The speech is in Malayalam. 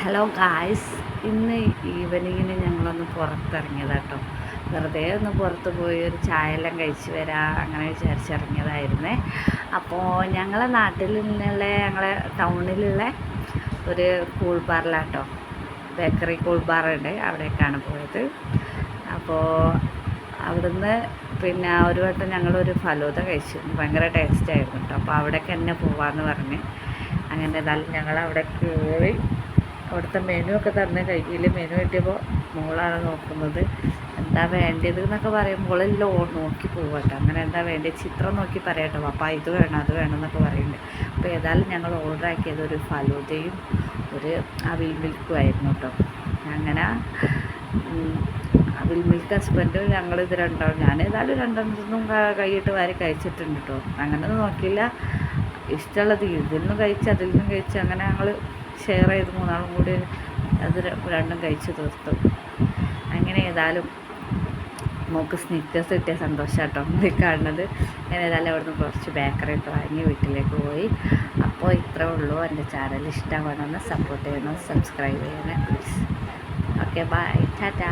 ഹലോ ഗായ്സ്, ഇന്ന് ഈവനിങ്ങിന് ഞങ്ങളൊന്ന് പുറത്തിറങ്ങിയതാട്ടോ. വെറുതെ ഒന്ന് പുറത്ത് പോയി ഒരു ചായ എല്ലാം കഴിച്ച് വരാം അങ്ങനെ വിചാരിച്ചിറങ്ങിയതായിരുന്നേ. അപ്പോൾ ഞങ്ങളെ നാട്ടിൽ നിന്നുള്ള ഞങ്ങളെ ടൗണിലുള്ള ഒരു കൂൾ ബാറിലാട്ടോ, ബേക്കറി കൂൾ ബാറുണ്ട്, അവിടേക്കാണ് പോയത്. അപ്പോൾ അവിടുന്ന് പിന്നെ ഒരു വട്ടം ഞങ്ങളൊരു ഫലൂദ കഴിച്ചു, ഭയങ്കര ടേസ്റ്റായിരുന്നു കേട്ടോ. അപ്പോൾ അവിടേക്ക് തന്നെ പോവാമെന്ന് പറഞ്ഞ് അങ്ങനെ ഏതായാലും ഞങ്ങൾ അവിടെ കയറി. അവിടുത്തെ മെനു ഒക്കെ തന്നെ കയ്യിൽ മെനു കിട്ടിയപ്പോൾ മോളാണ് നോക്കുന്നത് എന്താ വേണ്ടത് എന്നൊക്കെ പറയും. മോളെല്ലാം നോക്കി പോകട്ടെ, അങ്ങനെ എന്താ വേണ്ടത് ചിത്രം നോക്കി പറയട്ടോ, അപ്പോൾ ഇത് വേണം അത് വേണം എന്നൊക്കെ പറയുന്നുണ്ട്. അപ്പോൾ ഏതായാലും ഞങ്ങൾ ഓർഡർ ആക്കിയത് ഒരു ഫലൂദയും ഒരു അവിൽ മിൽക്കും ആയിരുന്നു കേട്ടോ. അങ്ങനെ അവിൽ മിൽക്ക് ഹസ്ബൻഡ് ഞങ്ങളിത് രണ്ടാവും, ഞാൻ ഏതായാലും രണ്ടെണ്ണത്തിനും കൈയിട്ട് വാരി കഴിച്ചിട്ടുണ്ട് കേട്ടോ. അങ്ങനെയൊന്നും നോക്കിയില്ല, ഇഷ്ടമുള്ളത് ഇതിൽ നിന്നും കഴിച്ച് അതിൽ നിന്നും കഴിച്ച് അങ്ങനെ ഞങ്ങൾ ഷെയർ ചെയ്ത് മൂന്നാളും കൂടി അത് രണ്ടും കഴിച്ച് തീർത്തു. അങ്ങനെ ഏതായാലും മോൾക്ക് സ്നിക്കേഴ്സ് കിട്ടിയ സന്തോഷം കേട്ടോ ഈ കാണുന്നത്. ഞാൻ ഏതായാലും അവിടുന്ന് കുറച്ച് ബേക്കറി ഒക്കെ വാങ്ങി വീട്ടിലേക്ക് പോയി. അപ്പോൾ ഇത്രേ ഉള്ളൂ. എൻ്റെ ചാനൽ ഇഷ്ടമാണെന്ന് സപ്പോർട്ട് ചെയ്യണം, സബ്സ്ക്രൈബ് ചെയ്യണം പ്ലീസ്. Okay, by, Tata.